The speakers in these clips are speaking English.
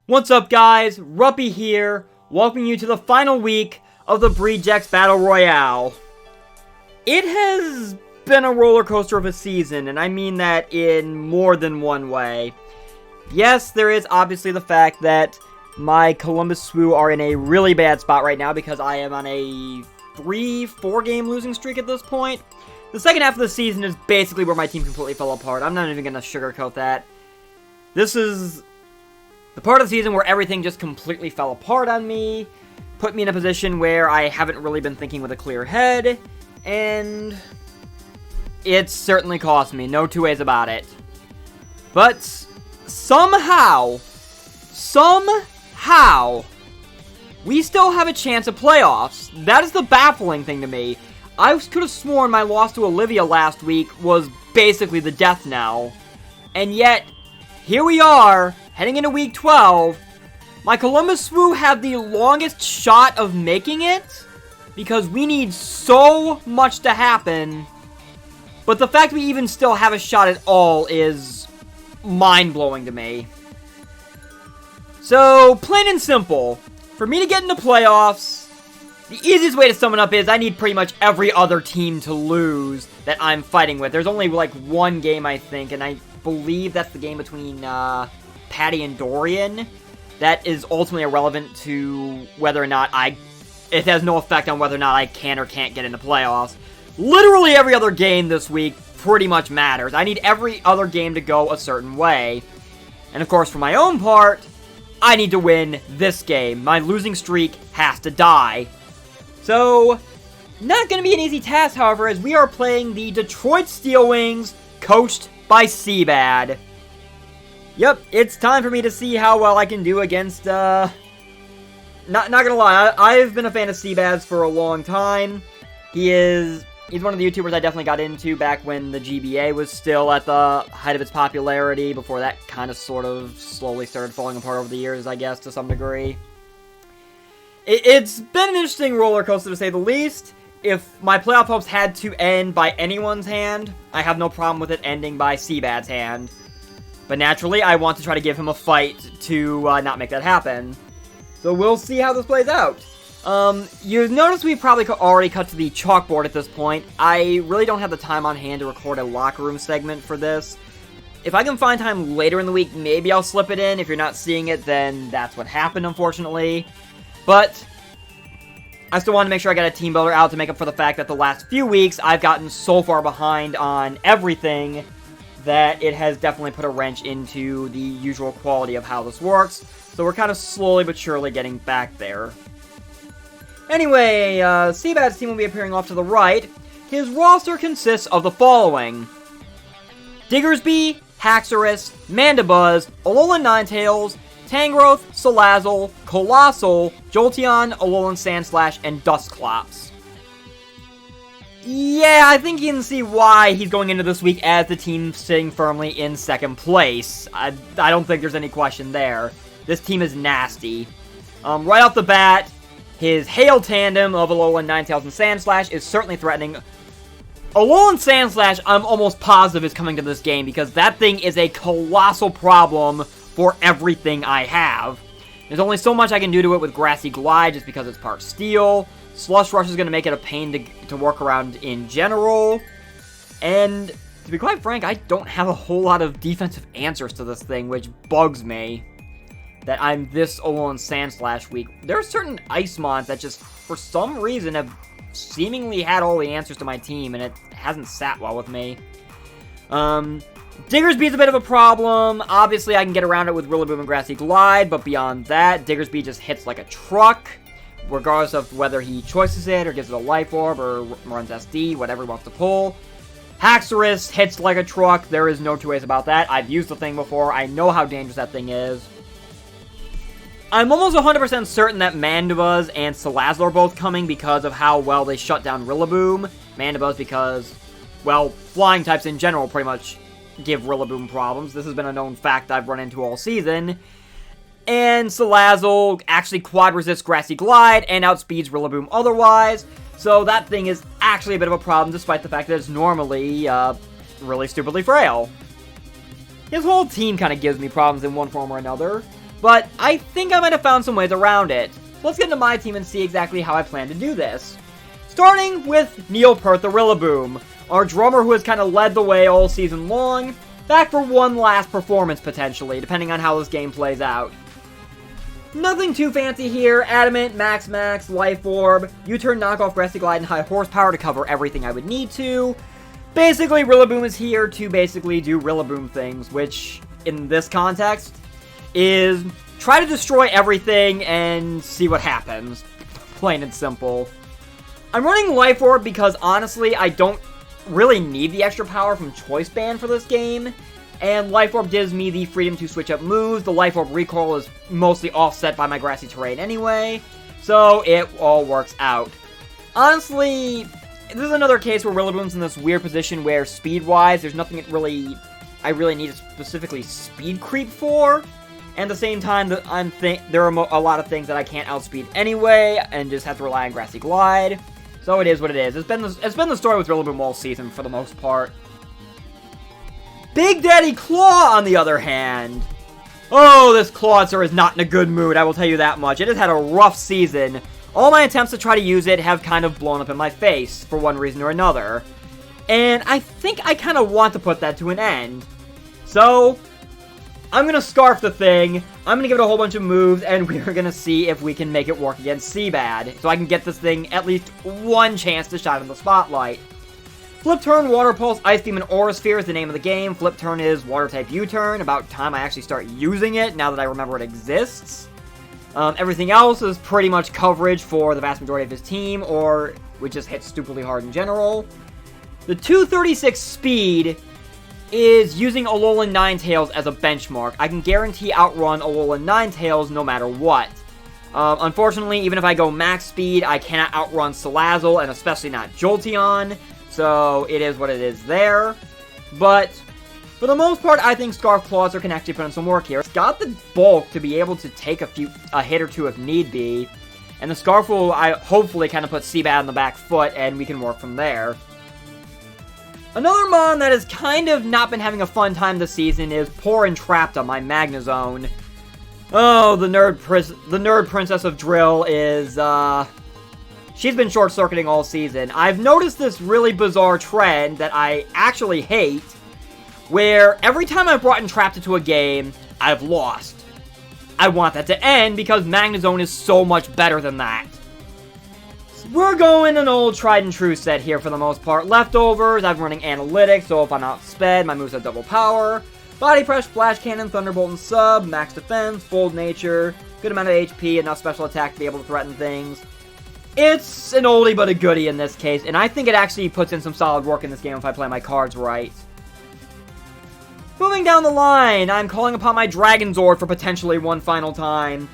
What's up, guys? Ruppy here, welcoming you to the final week of the Breedjecks Battle Royale. It has been a roller coaster of a season, and I mean that in more than one way. Yes, there is obviously the fact that my Columbus Swoo are in a really bad spot right now because I am on a 3-4 game losing streak at this point. The second half of the season is basically where my team completely fell apart. I'm not even going to sugarcoat that. This is the part of the season where everything just completely fell apart on me, put me in a position where I haven't really been thinking with a clear head, and it's certainly cost me, no two ways about it. But somehow, we still have a chance at playoffs. That is the baffling thing to me. I could have sworn my loss to Olivia last week was basically the death knell, and yet here we are, heading into week 12, my Columbus Swoo have the longest shot of making it, because we need so much to happen, but the fact we even still have a shot at all is mind-blowing to me. So, plain and simple, for me to get into playoffs, the easiest way to sum it up is I need pretty much every other team to lose that I'm fighting with. There's only like one game, I think, and I believe that's the game between Patty and Dorian. That is ultimately irrelevant to whether or not it has no effect on whether or not I can or can't get into playoffs. Literally every other game this week pretty much matters. I need every other game to go a certain way. And of course, for my own part, I need to win this game. My losing streak has to die. So, not going to be an easy task, however, as we are playing the Detroit Steel Wings, coached by CBAD. Yep, it's time for me to see how well I can do against, not gonna lie, I've been a fan of CBAD's for a long time. He's one of the YouTubers I definitely got into back when the GBA was still at the height of its popularity, before that kind of sort of slowly started falling apart over the years, I guess, to some degree. It's been an interesting roller coaster, to say the least. If my playoff hopes had to end by anyone's hand, I have no problem with it ending by CBAD's hand. But naturally, I want to try to give him a fight to not make that happen. So we'll see how this plays out. You've noticed we probably already cut to the chalkboard at this point. I really don't have the time on hand to record a locker room segment for this. If I can find time later in the week, maybe I'll slip it in. If you're not seeing it, then that's what happened, unfortunately. But I still want to make sure I got a team builder out to make up for the fact that the last few weeks I've gotten so far behind on everything that it has definitely put a wrench into the usual quality of how this works. So we're kind of slowly but surely getting back there. Anyway, CBAD's team will be appearing off to the right. His roster consists of the following: Diggersby, Haxorus, Mandibuzz, Alolan Ninetales, Tangrowth, Salazzle, Colossal, Jolteon, Alolan Sandslash, and Dusclops. Yeah, I think you can see why he's going into this week as the team sitting firmly in second place. I don't think there's any question there. This team is nasty. Right off the bat, his Hail tandem of Alolan Ninetales and Sandslash is certainly threatening. Alolan Sandslash, I'm almost positive, is coming to this game because that thing is a colossal problem for everything I have. There's only so much I can do to it with Grassy Glide just because it's part Steel. Slush Rush is going to make it a pain to work around in general. And to be quite frank, I don't have a whole lot of defensive answers to this thing, which bugs me. That I'm this Alolan Sandslash weak. There are certain Ice Mons that just, for some reason, have seemingly had all the answers to my team, and it hasn't sat well with me. Diggersby's a bit of a problem. Obviously, I can get around it with Rillaboom and Grassy Glide, but beyond that, Diggersby just hits like a truck, regardless of whether he choices it, or gives it a Life Orb, or runs SD, whatever he wants to pull. Haxorus hits like a truck. There is no two ways about that. I've used the thing before. I know how dangerous that thing is. I'm almost 100% certain that Mandibuzz and Salazzle are both coming because of how well they shut down Rillaboom. Mandibuzz because, well, flying types in general pretty much give Rillaboom problems. This has been a known fact I've run into all season. And Salazzle actually quad resists Grassy Glide and outspeeds Rillaboom otherwise. So that thing is actually a bit of a problem despite the fact that it's normally really stupidly frail. His whole team kind of gives me problems in one form or another. but I think I might have found some ways around it. Let's get into my team and see exactly how I plan to do this. Starting with Neil Peart the Rillaboom, our drummer who has kind of led the way all season long, back for one last performance potentially, depending on how this game plays out. Nothing too fancy here. Adamant, Max, Life Orb, U-Turn, Knockoff, Grassy Glide, and High Horsepower to cover everything I would need to. Basically, Rillaboom is here to basically do Rillaboom things, which, in this context, is try to destroy everything and see what happens. Plain and simple. I'm running Life Orb because, honestly, I don't really need the extra power from Choice Band for this game. And Life Orb gives me the freedom to switch up moves. The Life Orb recoil is mostly offset by my grassy terrain anyway, so it all works out. Honestly, this is another case where Rillaboom's in this weird position where speed-wise, there's nothing I really need to specifically speed creep for. And at the same time, there are a lot of things that I can't outspeed anyway, and just have to rely on Grassy Glide. So it is what it is. It's been the story with Rillaboom all season for the most part. Big Daddy Claw, on the other hand. Oh, this Clawitzer is not in a good mood, I will tell you that much. It has had a rough season. All my attempts to try to use it have kind of blown up in my face, for one reason or another. And I think I kind of want to put that to an end. So, I'm going to Scarf the thing, I'm going to give it a whole bunch of moves, and we're going to see if we can make it work against CBAD. So I can get this thing at least one chance to shine in the spotlight. Flip Turn, Water Pulse, Ice Beam, and Aura Sphere is the name of the game. Flip Turn is Water-type U-Turn. About time I actually start using it, now that I remember it exists. Everything else is pretty much coverage for the vast majority of his team, or we just hit stupidly hard in general. The 236 speed is using Alolan Ninetales as a benchmark. I can guarantee outrun Alolan Ninetales no matter what. Unfortunately, even if I go max speed, I cannot outrun Salazzle, and especially not Jolteon. So, it is what it is there. But, for the most part, I think Scarf Clawitzer can actually put in some work here. It's got the bulk to be able to take a hit or two if need be. And the Scarf will hopefully kind of put CBAD on the back foot, and we can work from there. Another Mon that has kind of not been having a fun time this season is Poor Entrapta, my Magnezone. Oh, the nerd princess of Drill is, she's been short-circuiting all season. I've noticed this really bizarre trend that I actually hate, where every time I've brought Entrapta to a game, I've lost. I want that to end because Magnezone is so much better than that. We're going an old tried-and-true set here for the most part. Leftovers, I'm running Analytics, so if I'm outsped, my moves have double power. Body Press, Flash Cannon, Thunderbolt, and Sub, Max Defense, Bold Nature, good amount of HP, enough special attack to be able to threaten things. It's an oldie but a goodie in this case, and I think it actually puts in some solid work in this game if I play my cards right. Moving down the line, I'm calling upon my Dragonzord for potentially one final time.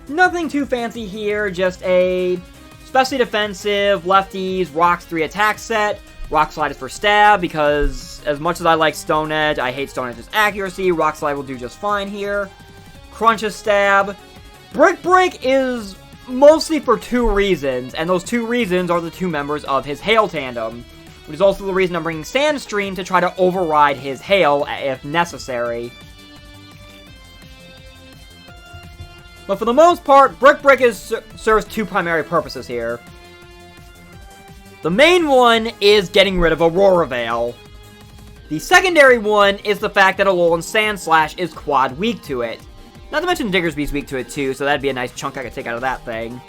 Nothing too fancy here, just a specially defensive, lefties, Rocks 3 attack set. Rock Slide is for stab, because as much as I like Stone Edge, I hate Stone Edge's accuracy. Rock Slide will do just fine here. Crunch is stab. Brick Break is mostly for two reasons, and those two reasons are the two members of his Hail tandem, which is also the reason I'm bringing Sandstream to try to override his Hail if necessary. But for the most part, Brick Break serves two primary purposes here. The main one is getting rid of Aurora Veil. The secondary one is the fact that Alolan Sandslash is quad weak to it. Not to mention Diggersby's weak to it too, so that'd be a nice chunk I could take out of that thing.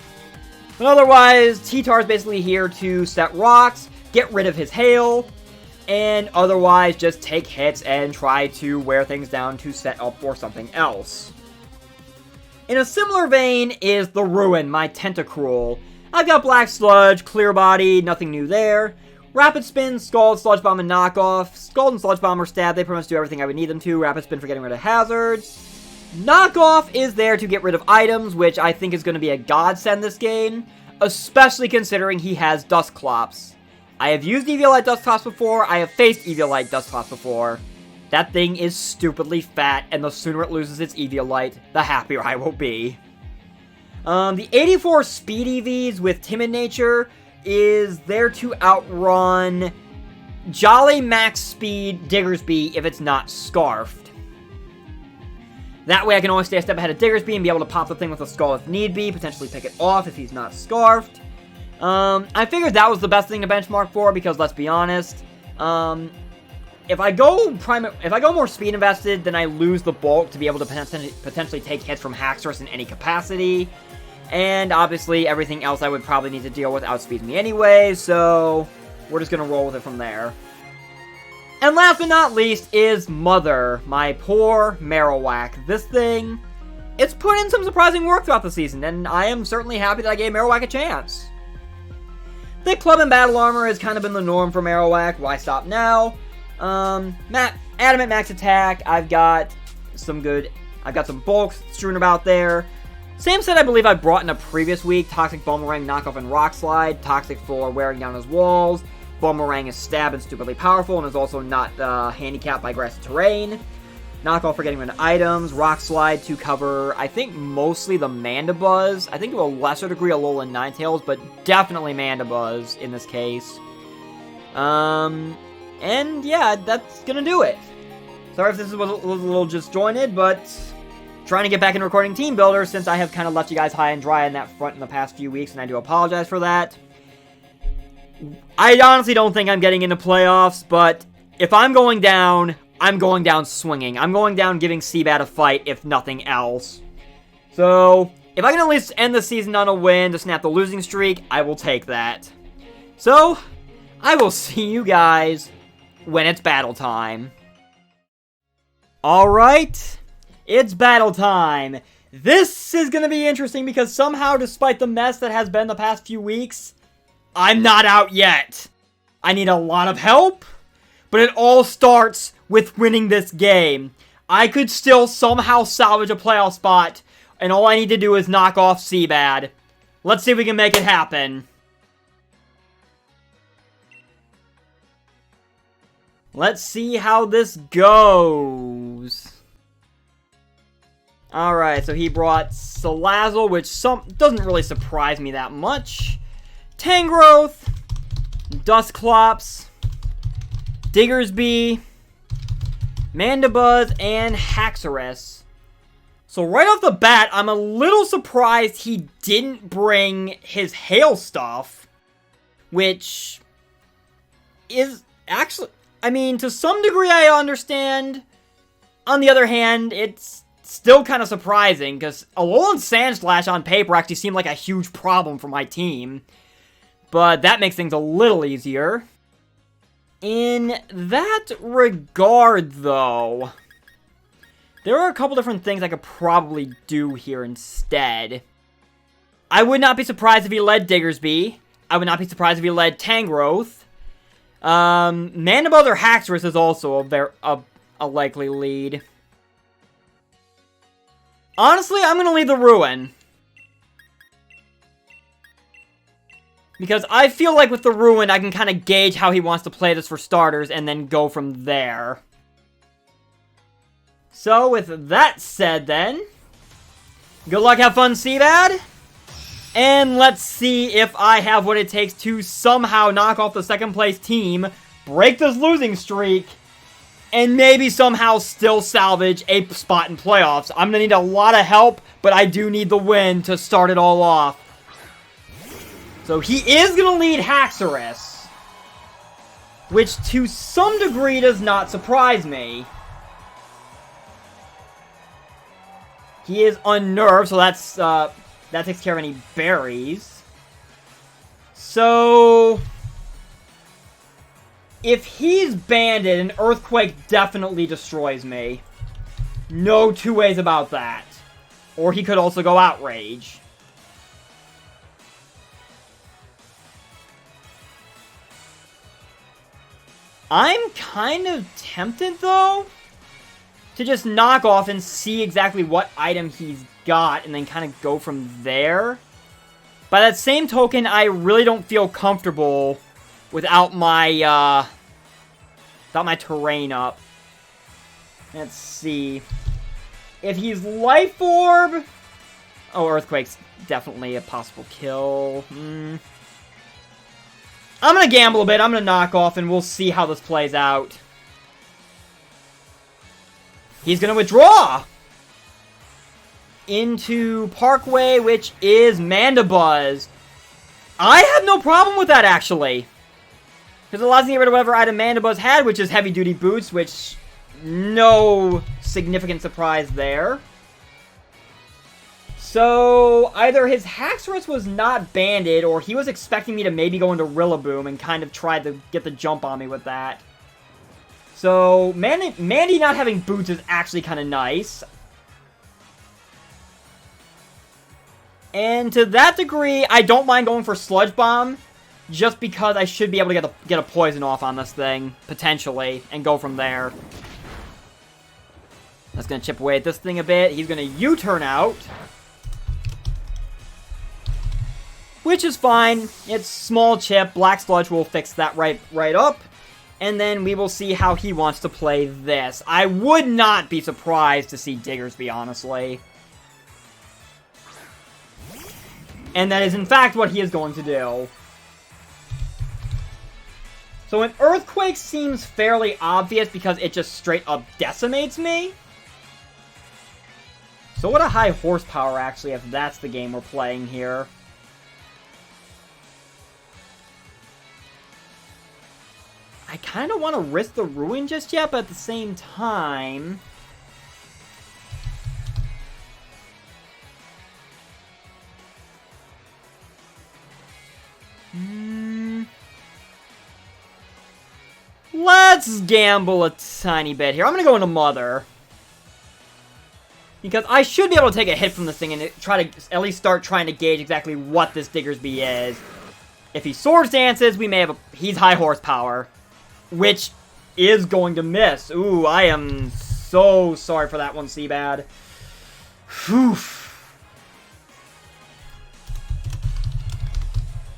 But otherwise, T-Tar is basically here to set rocks, get rid of his Hail, and otherwise just take hits and try to wear things down to set up for something else. In a similar vein is the Ruin, my Tentacruel. I've got Black Sludge, Clear Body, nothing new there. Rapid Spin, Scald, Sludge Bomb, and Knockoff. Scald and Sludge Bomb are stab, they pretty much do everything I would need them to. Rapid Spin for getting rid of hazards. Knockoff is there to get rid of items, which I think is going to be a godsend this game, especially considering he has Dusclops. I have used Eviolite Dusclops before, I have faced Eviolite Dusclops before. That thing is stupidly fat, and the sooner it loses its Eviolite, the happier I will be. The 84 Speed EVs with Timid Nature is there to outrun Jolly Max Speed Diggersby if it's not Scarfed. That way I can always stay a step ahead of Diggersby and be able to pop the thing with a skull if need be, potentially pick it off if he's not scarfed. I figured that was the best thing to benchmark for, because let's be honest, if I go more speed invested, then I lose the bulk to be able to potentially take hits from Haxorus in any capacity. And obviously everything else I would probably need to deal with outspeeds me anyway, so we're just gonna roll with it from there. And last but not least is Mother, my poor Marowak. This thing, it's put in some surprising work throughout the season, and I am certainly happy that I gave Marowak a chance. Thick Club and Battle Armor has kind of been the norm for Marowak. Why stop now? Adamant Max Attack, I've got some bulks strewn about there. Same set I believe I brought in a previous week. Toxic Boomerang, Knockoff, and Rock Slide. Toxic for wearing down his walls. Boomerang is stab and stupidly powerful and is also not handicapped by grassy terrain. Knockoff for getting rid of items. Rock Slide to cover, I think, mostly the Mandibuzz. I think to a lesser degree Alolan Ninetales, but definitely Mandibuzz in this case. And yeah, that's gonna do it. Sorry if this was a little disjointed, but trying to get back into recording Team Builder since I have kind of left you guys high and dry on that front in the past few weeks, and I do apologize for that. I honestly don't think I'm getting into playoffs, but if I'm going down swinging. I'm going down giving CBAD a fight, if nothing else. So, if I can at least end the season on a win to snap the losing streak, I will take that. So, I will see you guys when it's battle time. Alright, it's battle time. This is going to be interesting because somehow, despite the mess that has been the past few weeks, I'm not out yet. I need a lot of help, but it all starts with winning this game. I could still somehow salvage a playoff spot, and all I need to do is knock off CBAD. Let's see if we can make it happen. Let's see how this goes. Alright, so he brought Salazzle, which doesn't really surprise me that much. Tangrowth, Dusclops, Diggersby, Mandibuzz, and Haxorus. So right off the bat, I'm a little surprised he didn't bring his Hail stuff, which is actually, I mean, to some degree I understand. On the other hand, it's still kind of surprising, because Alolan Sandslash on paper actually seemed like a huge problem for my team. But that makes things a little easier. In that regard, though, there are a couple different things I could probably do here instead. I would not be surprised if he led Diggersby. I would not be surprised if he led Tangrowth. Mandibuzz or Haxorus is also a likely lead. Honestly, I'm going to lead the Ruin. Because I feel like with the Ruin, I can kind of gauge how he wants to play this for starters, and then go from there. So, with that said then, good luck, have fun, CBAD. And let's see if I have what it takes to somehow knock off the second place team, break this losing streak, and maybe somehow still salvage a spot in playoffs. I'm going to need a lot of help, but I do need the win to start it all off. So he is going to lead Haxorus, which to some degree does not surprise me. He is unnerved, so that takes care of any berries. So if he's banded, an Earthquake definitely destroys me. No two ways about that. Or he could also go Outrage. I'm kind of tempted, though, to just knock off and see exactly what item he's got and then kind of go from there. By that same token, I really don't feel comfortable without my terrain up. Let's see. If he's Life Orb... Oh, Earthquake's definitely a possible kill. I'm going to gamble a bit. I'm going to knock off, and we'll see how this plays out. He's going to withdraw! into Parkway, which is Mandibuzz. I have no problem with that, actually. Because it allows me to get rid of whatever item Mandibuzz had, which is Heavy Duty Boots, which... no significant surprise there. So, either his Haxorus was not banded, or he was expecting me to maybe go into Rillaboom and kind of try to get the jump on me with that. So, Mandy not having boots is actually kind of nice. And to that degree, I don't mind going for Sludge Bomb, just because I should be able to get a poison off on this thing, potentially, and go from there. That's going to chip away at this thing a bit. He's going to U-turn out. Which is fine. It's small chip. Black Sludge will fix that right up. And then we will see how he wants to play this. I would not be surprised to see Diggersby, honestly. And that is, in fact, what he is going to do. So an Earthquake seems fairly obvious because it just straight up decimates me. So what a high horsepower, actually, if that's the game we're playing here. I kind of want to risk the Ruin just yet, but at the same time... let's gamble a tiny bit here. I'm going to go into Mother. Because I should be able to take a hit from this thing and try to at least start trying to gauge exactly what this Diggersby is. If he Swords Dances, we may have he's high horsepower. Which is going to miss. Ooh, I am so sorry for that one, CBAD. Whew.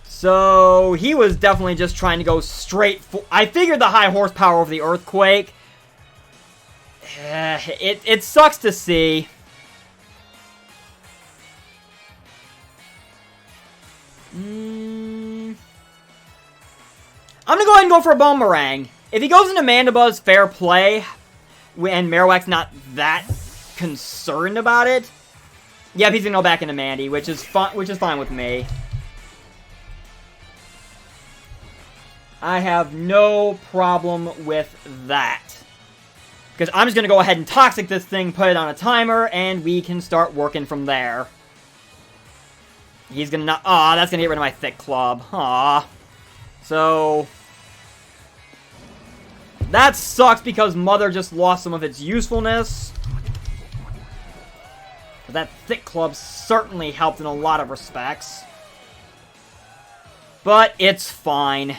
So, he was definitely just trying to go straight for... I figured the high horsepower of the Earthquake. It sucks to see. I'm going to go ahead and go for a Boomerang. If he goes into Mandibuzz, fair play. And Marowak's not that concerned about it. Yep, he's going to go back into Mandy, which is fine with me. I have no problem with that. Because I'm just going to go ahead and Toxic this thing, put it on a timer, and we can start working from there. He's going to not... aw, that's going to get rid of my Thick Club. Aw. So... that sucks because Mother just lost some of its usefulness. But that Thick Club certainly helped in a lot of respects. But it's fine.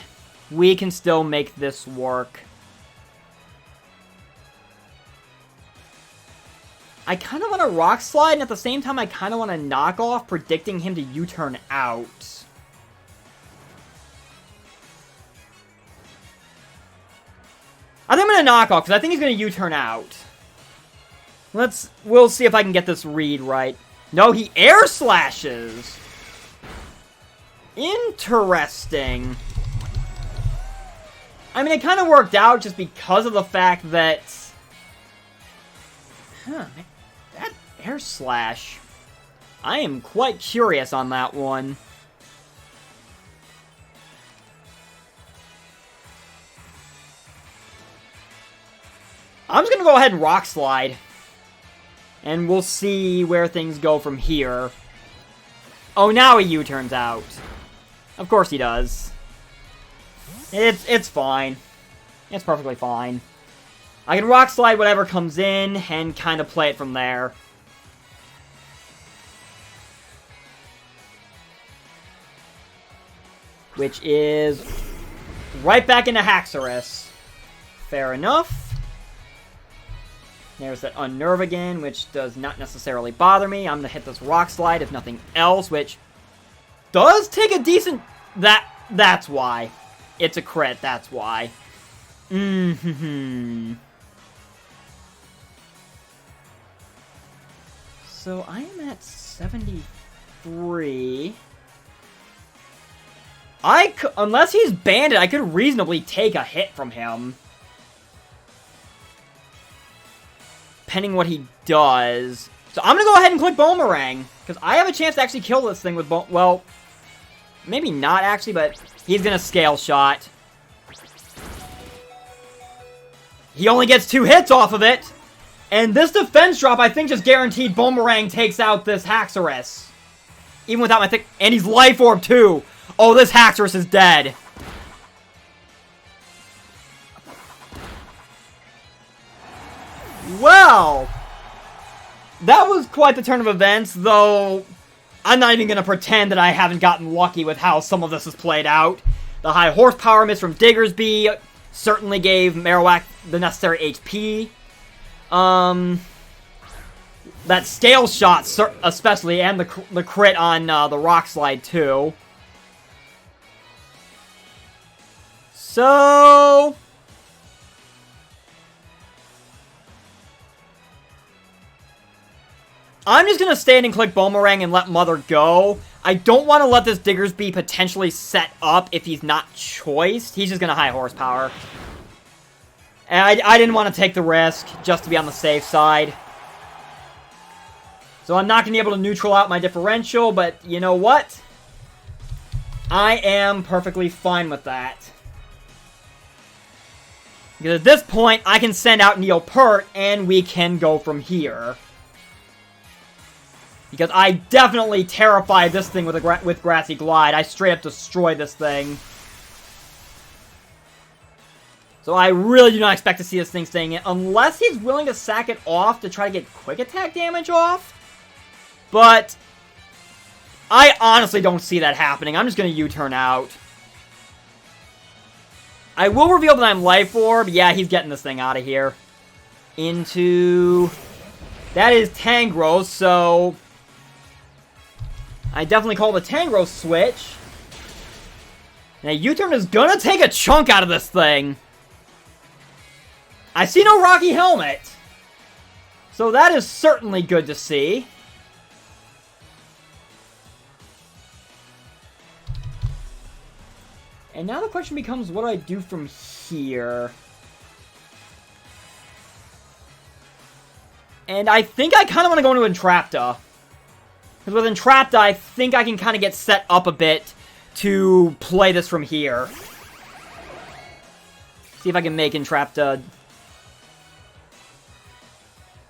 We can still make this work. I kind of want to Rock Slide, and at the same time I kind of want to knock off, predicting him to U-turn out. I think I'm going to knock off, because I think he's going to U-turn out. We'll see if I can get this read right. No, he Air Slashes! Interesting. I mean, it kind of worked out just because of the fact that... huh, that Air Slash... I am quite curious on that one. I'm just going to go ahead and Rock Slide. And we'll see where things go from here. Oh, now he U-turns out. Of course he does. It's fine. It's perfectly fine. I can Rock Slide whatever comes in and kind of play it from there. Which is right back into Haxorus. Fair enough. There's that Unnerve again, which does not necessarily bother me. I'm going to hit this Rock Slide, if nothing else, which does take a decent... That's why. It's a crit, that's why. So I am at 73. Unless he's banded, I could reasonably take a hit from him. Depending what he does. So I'm going to go ahead and click Boomerang. Because I have a chance to actually kill this thing with well, maybe not actually, but he's going to Scale Shot. He only gets 2 hits off of it. And this defense drop, I think, just guaranteed Boomerang takes out this Haxorus. Even without my thing. And he's Life Orb, too. Oh, this Haxorus is dead. Well, that was quite the turn of events, though I'm not even going to pretend that I haven't gotten lucky with how some of this has played out. The high horsepower miss from Diggersby certainly gave Marowak the necessary HP. That Scale Shot especially, and the crit on the Rock Slide too. So I'm just going to stand and click Boomerang and let Mother go. I don't want to let this Diggersby potentially set up if he's not choiced. He's just going to high horsepower. And I didn't want to take the risk just to be on the safe side. So I'm not going to be able to neutral out my differential, but you know what? I am perfectly fine with that. Because at this point, I can send out Neopert, and we can go from here. Because I definitely terrified this thing with Grassy Glide. I straight up destroyed this thing. So I really do not expect to see this thing staying in. Unless he's willing to sack it off to try to get quick attack damage off. But I honestly don't see that happening. I'm just going to U-turn out. I will reveal that I'm Life Orb. Yeah, he's getting this thing out of here. Into... That is Tangros, so... I definitely call the Tangros switch. Now, U-turn is gonna take a chunk out of this thing. I see no Rocky Helmet. So that is certainly good to see. And now the question becomes, what do I do from here? And I think I kind of want to go into Entrapta. Because with Entrapta, I think I can kind of get set up a bit to play this from here. See if I can make Entrapta.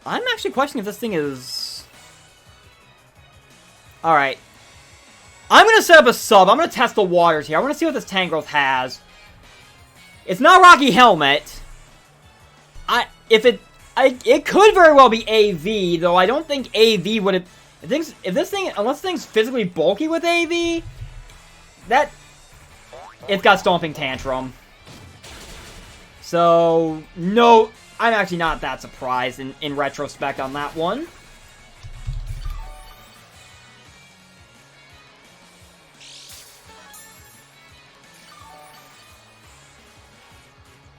I'm actually questioning if this thing is... Alright. I'm going to set up a sub. I'm going to test the waters here. I want to see what this Tangrowth has. It's not Rocky Helmet. It could very well be AV, though I don't think AV would have... Unless this thing's physically bulky with AV, it's got Stomping Tantrum. So, no, I'm actually not that surprised in retrospect on that one.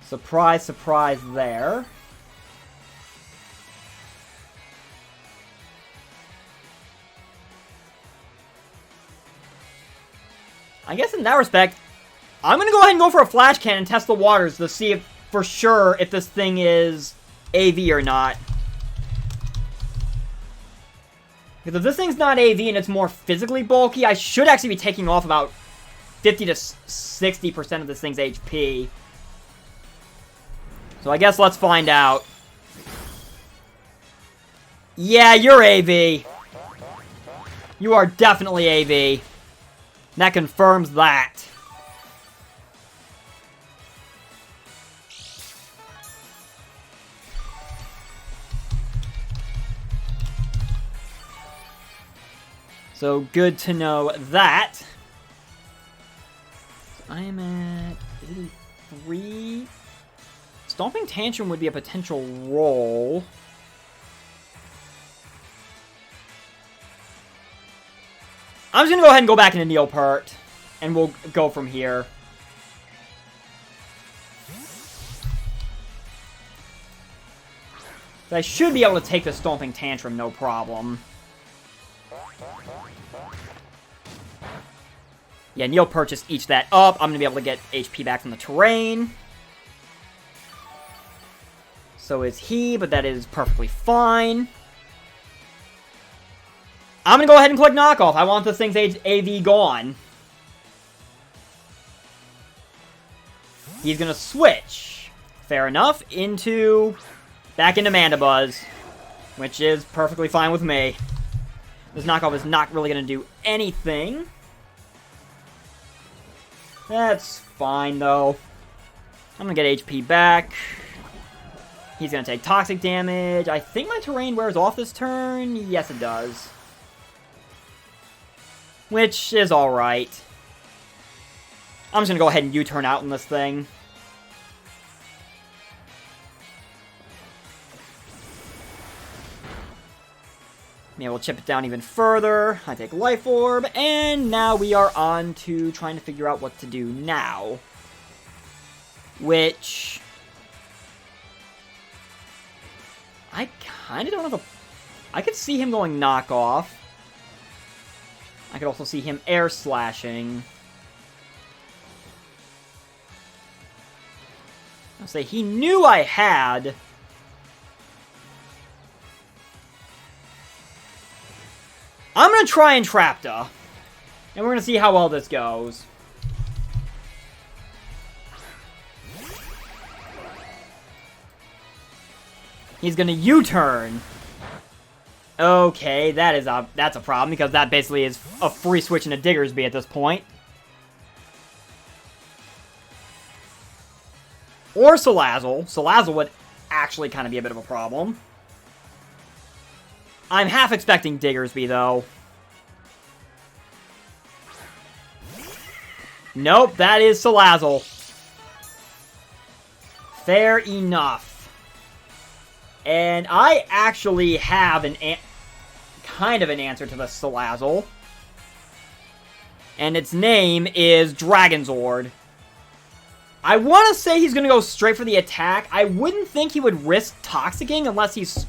Surprise, surprise there. I guess in that respect, I'm going to go ahead and go for a Flash Cannon and test the waters to see if, for sure if this thing is AV or not. Because if this thing's not AV and it's more physically bulky, I should actually be taking off about 50 to 60% of this thing's HP. So I guess let's find out. Yeah, you're AV. You are definitely AV. That confirms that. So good to know that. So I am at 83. Stomping Tantrum would be a potential roll. I'm just going to go ahead and go back into Neopert, and we'll go from here. But I should be able to take the Stomping Tantrum, no problem. Yeah, Neopert just eats that up. I'm going to be able to get HP back from the terrain. So is he, but that is perfectly fine. I'm going to go ahead and click knockoff. I want this thing's AV gone. He's going to switch. Fair enough. Back into Mandibuzz. Which is perfectly fine with me. This knockoff is not really going to do anything. That's fine, though. I'm going to get HP back. He's going to take toxic damage. I think my terrain wears off this turn. Yes, it does. Which is alright. I'm just going to go ahead and U-turn out in this thing. Maybe we'll chip it down even further. I take Life Orb, and now we are on to trying to figure out what to do now. Which... I kind of don't have a... I could see him going knockoff. I could also see him air slashing. I'll say he knew I had... I'm going to try and Trapta. And we're going to see how well this goes. He's going to U-turn. Okay, that's a problem, because that basically is a free switch into Diggersby at this point. Or Salazzle. Salazzle would actually kind of be a bit of a problem. I'm half expecting Diggersby, though. Nope, that is Salazzle. Fair enough. And I actually have kind of an answer to the Salazzle. And its name is Dragonzord. I want to say he's going to go straight for the attack. I wouldn't think he would risk Toxicking unless he's...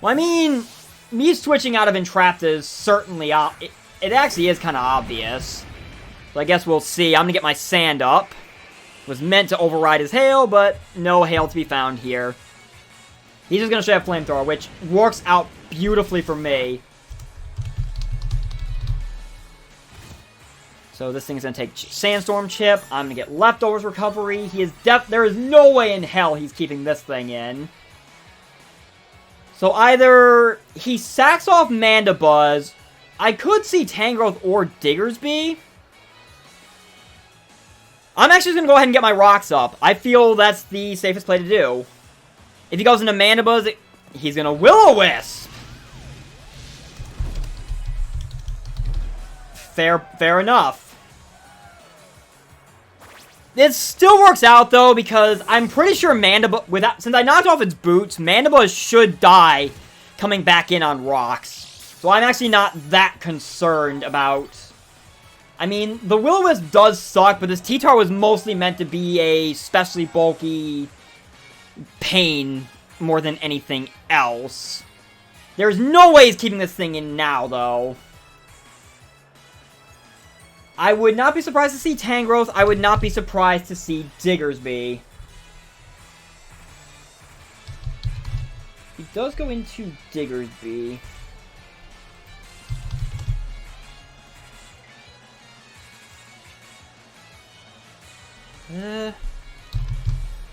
Well, I mean... Me switching out of Entrapped is certainly... It actually is kind of obvious. So I guess we'll see. I'm going to get my Sand up. Was meant to override his Hail, but no Hail to be found here. He's just going to show up Flamethrower, which works out beautifully for me. So this thing's going to take Sandstorm Chip. I'm going to get Leftovers Recovery. There is no way in hell he's keeping this thing in. So either he sacks off Mandibuzz, I could see Tangrowth or Diggersby. I'm actually going to go ahead and get my rocks up. I feel that's the safest play to do. If he goes into Mandibuzz, he's going to Will-O-Wisp. Fair enough. It still works out, though, because I'm pretty sure Mandibuzz... Since I knocked off its boots, Mandibuzz should die coming back in on rocks. So I'm actually not that concerned about... I mean, the Will-O-Wisp does suck, but this T-Tar was mostly meant to be a especially bulky pain more than anything else. There's no way he's keeping this thing in now, though. I would not be surprised to see Tangrowth. I would not be surprised to see Diggersby. He does go into Diggersby.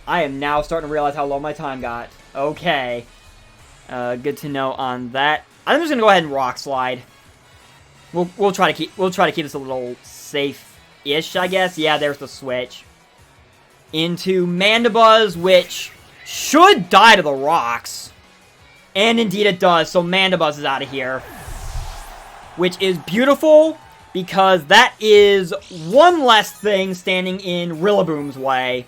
I am now starting to realize how low my time got. Okay. Good to know on that. I'm just gonna go ahead and Rock Slide. We'll try to keep this a little safe-ish, I guess. Yeah, there's the switch. Into Mandibuzz, which should die to the rocks. And indeed it does, so Mandibuzz is out of here. Which is beautiful, because that is one less thing standing in Rillaboom's way.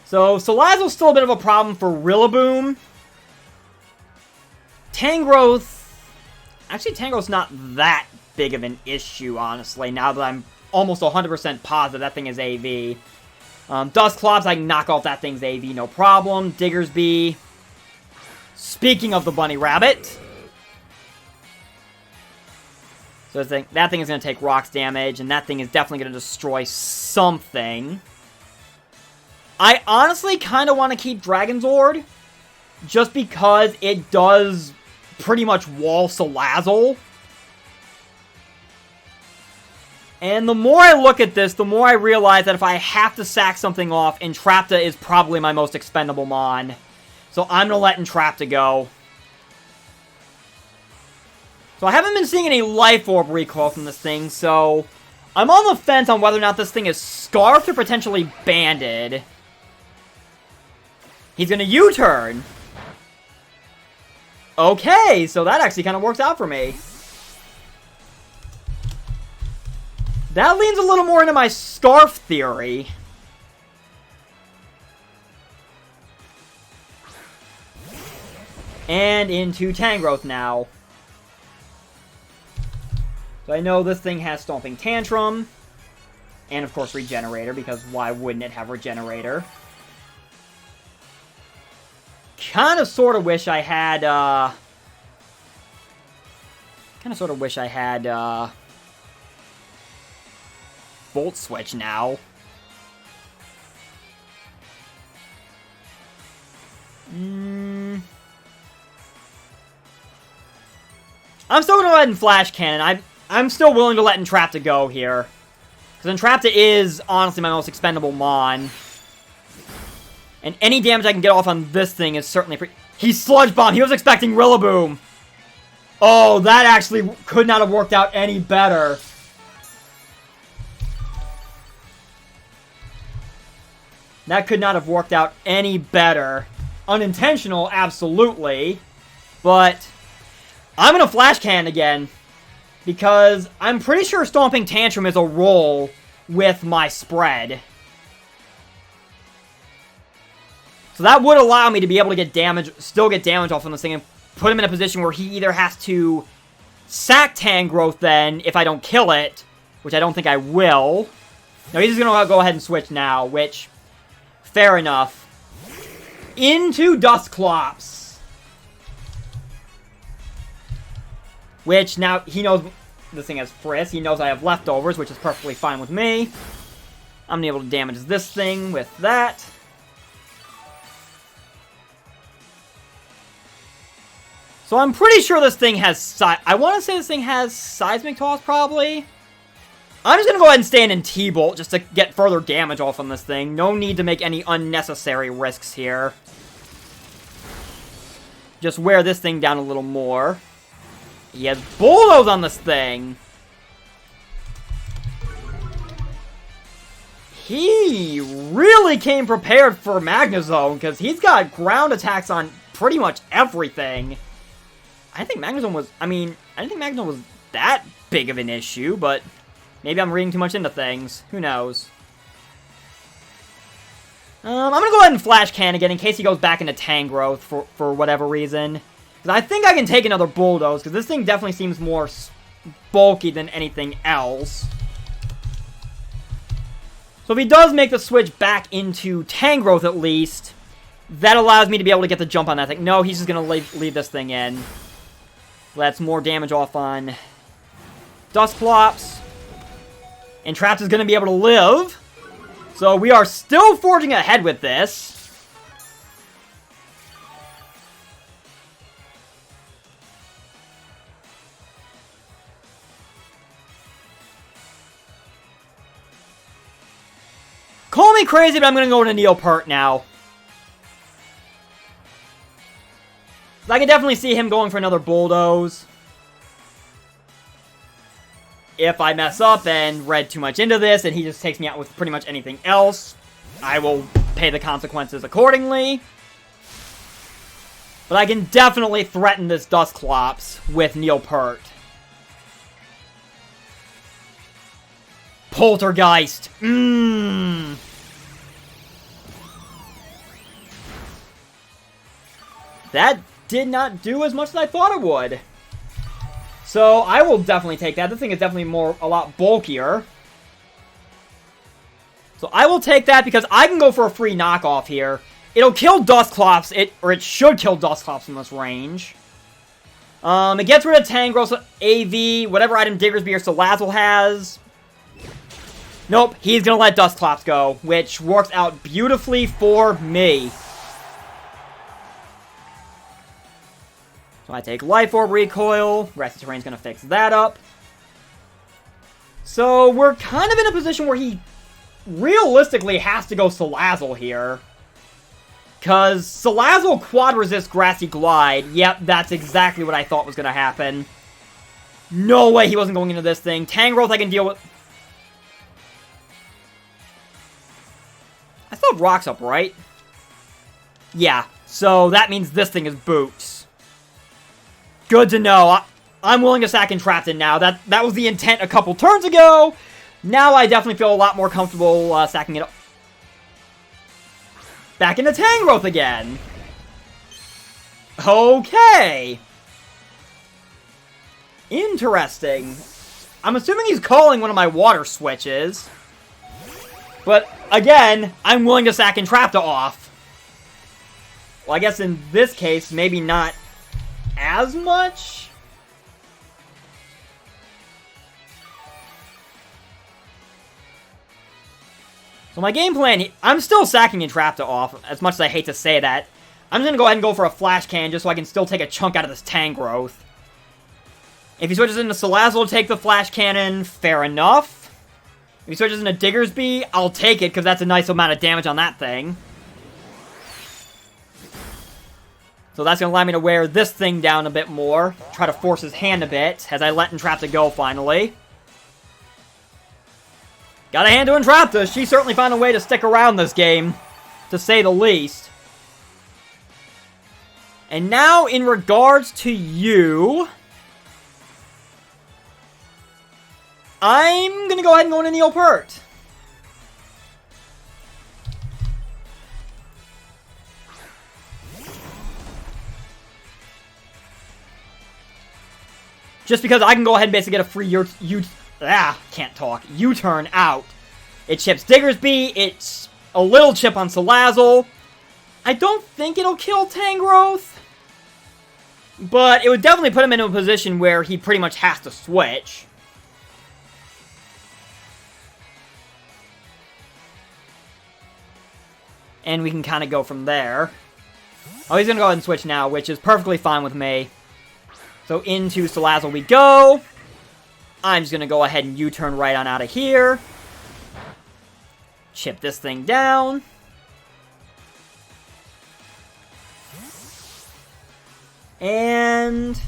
So, Salazzle's still a bit of a problem for Rillaboom. Tangrowth... Actually, Tangrowth's not that big of an issue, honestly, now that I'm almost 100% positive that thing is AV. Dusclops, I can knock off that thing's AV, no problem. Diggersby. Speaking of the bunny rabbit. So that thing is going to take rocks damage, and that thing is definitely going to destroy something. I honestly kind of want to keep Dragon Zord, just because it does pretty much wall Salazzle. And the more I look at this, the more I realize that if I have to sack something off, Entrapta is probably my most expendable Mon. So I'm going to let Entrapta go. So I haven't been seeing any Life Orb recoil from this thing, so I'm on the fence on whether or not this thing is Scarfed or potentially Banded. He's going to U-turn. Okay, so that actually kind of works out for me. That leans a little more into my Scarf theory. And into Tangrowth now. So I know this thing has Stomping Tantrum. And of course Regenerator, because why wouldn't it have Regenerator? Kind of sort of wish I had, Volt Switch now. I'm still going to go ahead and Flash Cannon. I'm still willing to let Entrapta go here. Because Entrapta is, honestly, my most expendable Mon. And any damage I can get off on this thing is certainly pretty... He Sludge Bomb! He was expecting Rillaboom! Oh, that actually could not have worked out any better. That could not have worked out any better. Unintentional, absolutely. But I'm going to Flash Cannon again. Because I'm pretty sure Stomping Tantrum is a roll with my spread. So that would allow me to be able to get damage, still get damage off on this thing, and put him in a position where he either has to sack Tangrowth then, if I don't kill it, which I don't think I will. No, he's just going to go ahead and switch now, which, fair enough. Into Dusclops. Which, now, he knows this thing has Frisk. He knows I have leftovers, which is perfectly fine with me. I'm able to damage this thing with that. So I'm pretty sure this thing has... I want to say this thing has Seismic Toss, probably. I'm just going to go ahead and stand in T-Bolt just to get further damage off on this thing. No need to make any unnecessary risks here. Just wear this thing down a little more. He has Bulldoze on this thing. He really came prepared for Magnezone, because he's got ground attacks on pretty much everything. I think Magnezone was... I didn't think Magnezone was that big of an issue, but maybe I'm reading too much into things. Who knows? I'm going to go ahead and Flash Cannon again in case he goes back into Tangrowth for whatever reason. Because I think I can take another Bulldoze, because this thing definitely seems more bulky than anything else. So if he does make the switch back into Tangrowth at least, that allows me to be able to get the jump on that thing. No, he's just going to leave this thing in. That's more damage off on Dusclops. And Traps is going to be able to live. So we are still forging ahead with this. Call me crazy, but I'm going to go into Neopert now. I can definitely see him going for another Bulldoze. If I mess up and read too much into this and he just takes me out with pretty much anything else, I will pay the consequences accordingly. But I can definitely threaten this Dusclops with Neopert. Poltergeist. That did not do as much as I thought it would. So I will definitely take that. This thing is definitely a lot bulkier. So I will take that because I can go for a free knockoff here. It'll kill Dusclops, or it should kill Dusclops from this range. It gets rid of Tangrowth, AV, whatever item Diggersby or Salazzle has. Nope, he's gonna let Dustclops go, which works out beautifully for me. So I take Life Orb recoil. Rest of Terrain's gonna fix that up. So we're kind of in a position where he realistically has to go Salazzle here. Because Salazzle quad resist Grassy Glide. Yep, that's exactly what I thought was gonna happen. No way he wasn't going into this thing. Tangrowth I can deal with. I still have Rocks up, right? Yeah, so that means this thing is boots. Good to know. I'm willing to sack Entrapted now. That was the intent a couple turns ago. Now I definitely feel a lot more comfortable sacking it up. Back into Tangrowth again. Okay. Interesting. I'm assuming he's calling one of my water switches. But, again, I'm willing to sack Entrapta off. Well, I guess in this case, maybe not as much. So my game plan, I'm still sacking Entrapta off, as much as I hate to say that. I'm just going to go ahead and go for a Flash Cannon just so I can still take a chunk out of this Tangrowth. If he switches into Salazzle to take the Flash Cannon, fair enough. If he switches into Diggersby, I'll take it because that's a nice amount of damage on that thing. So that's going to allow me to wear this thing down a bit more. Try to force his hand a bit as I let Entrapta go finally. Got a hand to Entrapta. She certainly found a way to stick around this game, to say the least. And now in regards to you, I'm going to go ahead and go into Neopert. Just because I can go ahead and basically get a free U-turn out. It chips Diggersby, it's a little chip on Salazzle. I don't think it'll kill Tangrowth, but it would definitely put him into a position where he pretty much has to switch. And we can kind of go from there. Oh, he's going to go ahead and switch now, which is perfectly fine with me. So into Salazzle we go. I'm just going to go ahead and U-turn right on out of here. Chip this thing down. And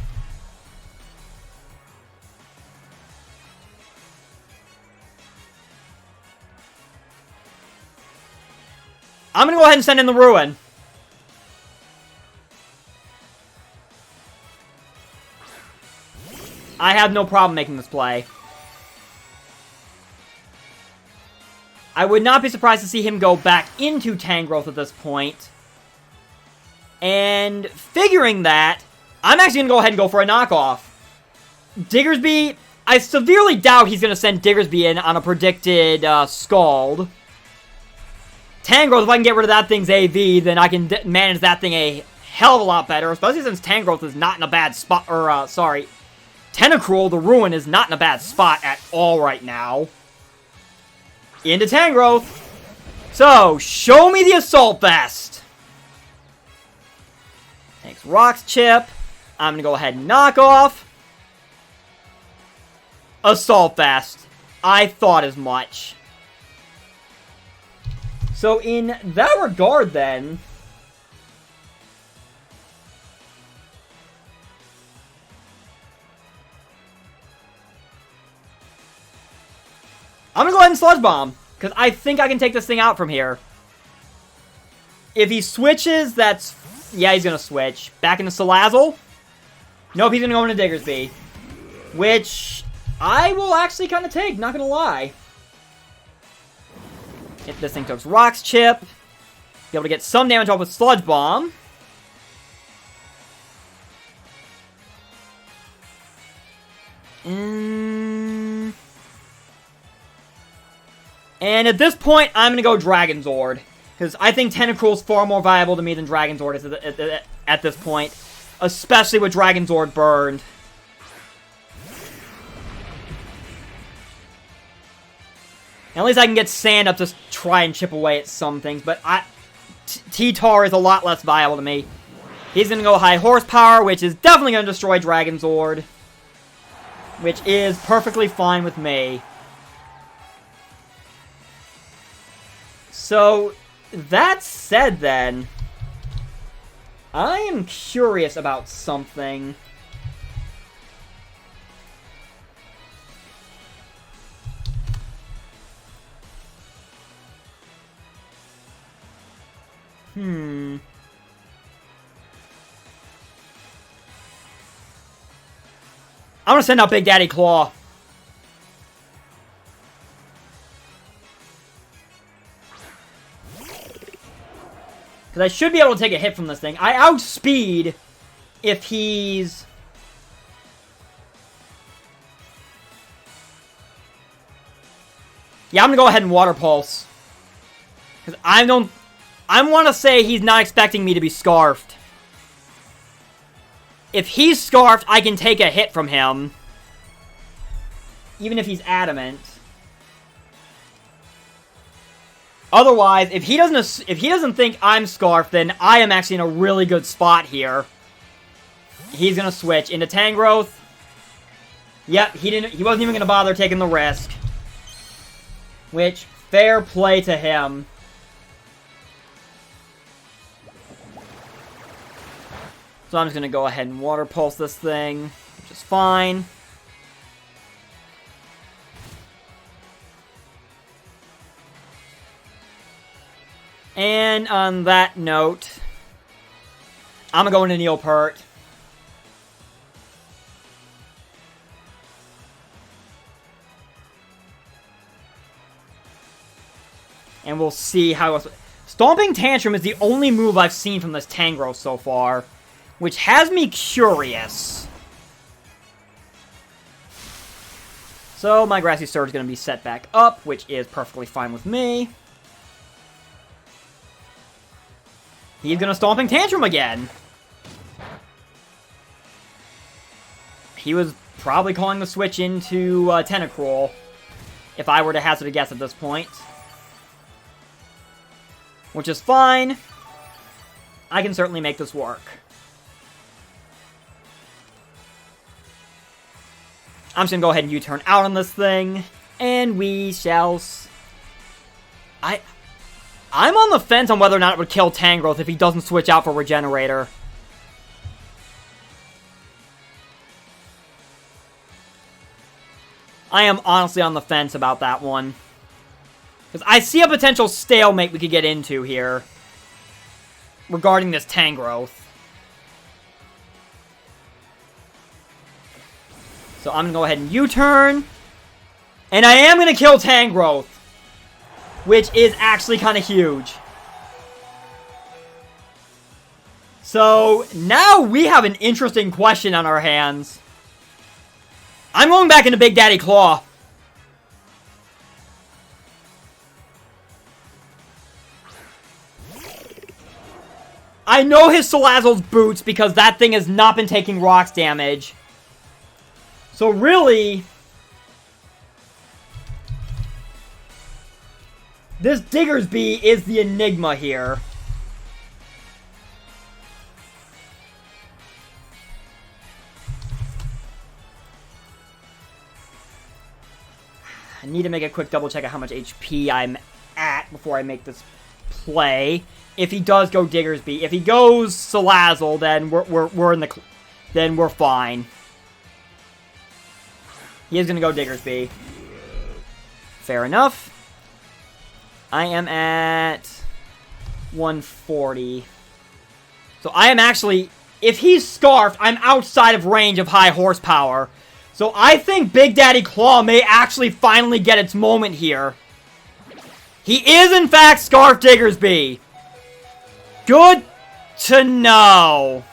I'm going to go ahead and send in the Ruin. I have no problem making this play. I would not be surprised to see him go back into Tangrowth at this point. And figuring that, I'm actually going to go ahead and go for a knockoff. Diggersby, I severely doubt he's going to send Diggersby in on a predicted Scald. Tangrowth, if I can get rid of that thing's AV, then I can manage that thing a hell of a lot better. Especially since Tangrowth is not in a bad spot, or, sorry. Tentacruel, the Ruin, is not in a bad spot at all right now. Into Tangrowth. So, show me the Assault Vest. Takes Rocks Chip. I'm going to go ahead and knock off. Assault Vest. I thought as much. So, in that regard, then, I'm going to go ahead and Sludge Bomb, because I think I can take this thing out from here. If he switches, that's... Yeah, he's going to switch. Back into Salazzle. Nope, he's going to go into Diggersby. Which I will actually kind of take, not going to lie. If this thing took Rocks Chip. Be able to get some damage off with Sludge Bomb. And at this point, I'm going to go Dragon Zord. Because I think Tentacruel is far more viable to me than Dragon Zord is at this point. Especially with Dragon Zord burned. At least I can get sand up to try and chip away at some things, but T-Tar is a lot less viable to me. He's going to go high horsepower, which is definitely going to destroy Dragon Zord. Which is perfectly fine with me. So, that said then, I am curious about something. I'm gonna send out Big Daddy Claw. Because I should be able to take a hit from this thing. I outspeed if he's... Yeah, I'm gonna go ahead and Water Pulse. Because I want to say he's not expecting me to be Scarfed. If he's Scarfed, I can take a hit from him. Even if he's adamant. Otherwise, if he doesn't think I'm Scarfed, then I am actually in a really good spot here. He's gonna switch into Tangrowth. Yep, he wasn't even gonna bother taking the risk. Which, fair play to him. So I'm just going to go ahead and Water Pulse this thing, which is fine. And on that note, I'm going to go into Neopert. And we'll see how it goes. Stomping Tantrum is the only move I've seen from this Tangrowth so far. Which has me curious. So, my Grassy Surge is going to be set back up, which is perfectly fine with me. He's going to Stomping Tantrum again. He was probably calling the switch into Tentacruel, if I were to hazard a guess at this point. Which is fine. I can certainly make this work. I'm just going to go ahead and U-turn out on this thing. And we shall... I'm on the fence on whether or not it would kill Tangrowth if he doesn't switch out for Regenerator. I am honestly on the fence about that one. Because I see a potential stalemate we could get into here. Regarding this Tangrowth. So I'm going to go ahead and U-turn. And I am going to kill Tangrowth. Which is actually kind of huge. So now we have an interesting question on our hands. I'm going back into Big Daddy Claw. I know his Salazzle's boots because that thing has not been taking rocks damage. So really, this Diggersby is the enigma here. I need to make a quick double check of how much HP I'm at before I make this play. If he does go Diggersby, if he goes Salazzle, then we're fine. He is going to go Diggersby. Fair enough. I am at 140. So I am actually... If he's Scarfed, I'm outside of range of high horsepower. So I think Big Daddy Claw may actually finally get its moment here. He is, in fact, Scarfed Diggersby. Good to know.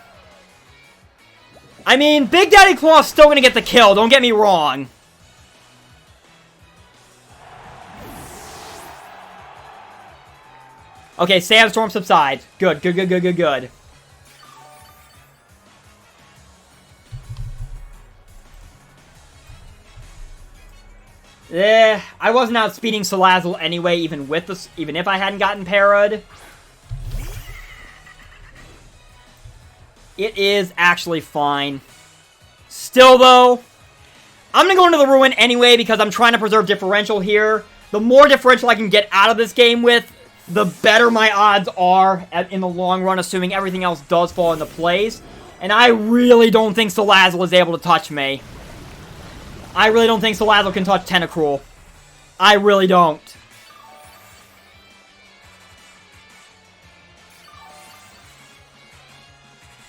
I mean, Big Daddy Claw's still going to get the kill, don't get me wrong. Okay, Sandstorm subsides. Good, good, good, good, good, good. I wasn't outspeeding Salazzle anyway, even if I hadn't gotten parried. It is actually fine. Still, though, I'm going to go into the Ruin anyway because I'm trying to preserve differential here. The more differential I can get out of this game with, the better my odds are in the long run, assuming everything else does fall into place. And I really don't think Salazzle is able to touch me. I really don't think Salazzle can touch Tentacruel. I really don't.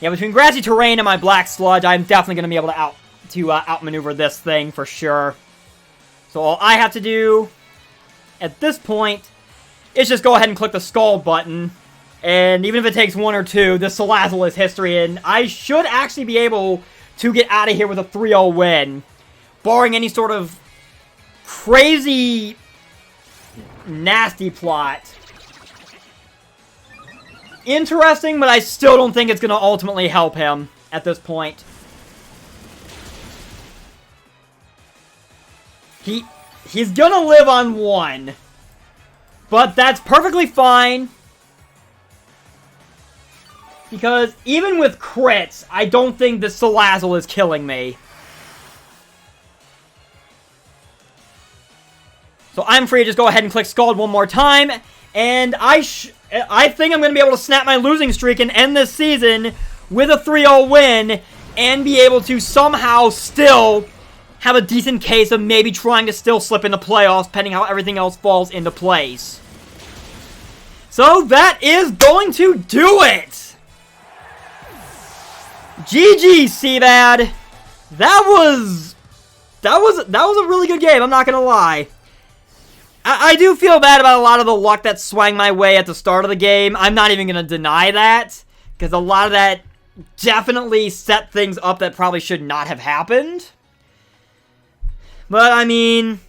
Yeah, between Grassy Terrain and my Black Sludge, I'm definitely going to be able to outmaneuver this thing for sure. So all I have to do at this point is just go ahead and click the Scald button. And even if it takes 1 or 2, this Salazzle is history, and I should actually be able to get out of here with a 3-0 win. Barring any sort of crazy, nasty plot. Interesting, but I still don't think it's going to ultimately help him at this point. He's going to live on 1. But that's perfectly fine. Because even with crits, I don't think this Salazzle is killing me. So I'm free to just go ahead and click Scald one more time. And I think I'm going to be able to snap my losing streak and end this season with a 3-0 win. And be able to somehow still have a decent case of maybe trying to still slip in the playoffs, depending how everything else falls into place. So that is going to do it! GG, CBAD! That was a really good game, I'm not gonna lie. I do feel bad about a lot of the luck that swung my way at the start of the game. I'm not even gonna deny that, because a lot of that definitely set things up that probably should not have happened. But, I mean,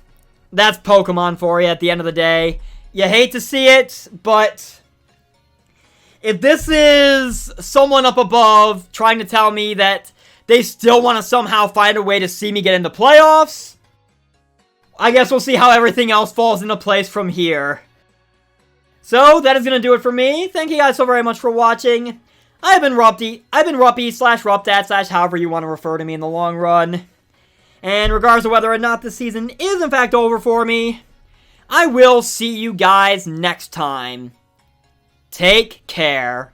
that's Pokemon for you at the end of the day. You hate to see it, but if this is someone up above trying to tell me that they still want to somehow find a way to see me get into playoffs, I guess we'll see how everything else falls into place from here. So, that is going to do it for me. Thank you guys so very much for watching. I've been Ruppy/RuppDat/ however you want to refer to me in the long run. And regardless of whether or not this season is in fact over for me, I will see you guys next time. Take care.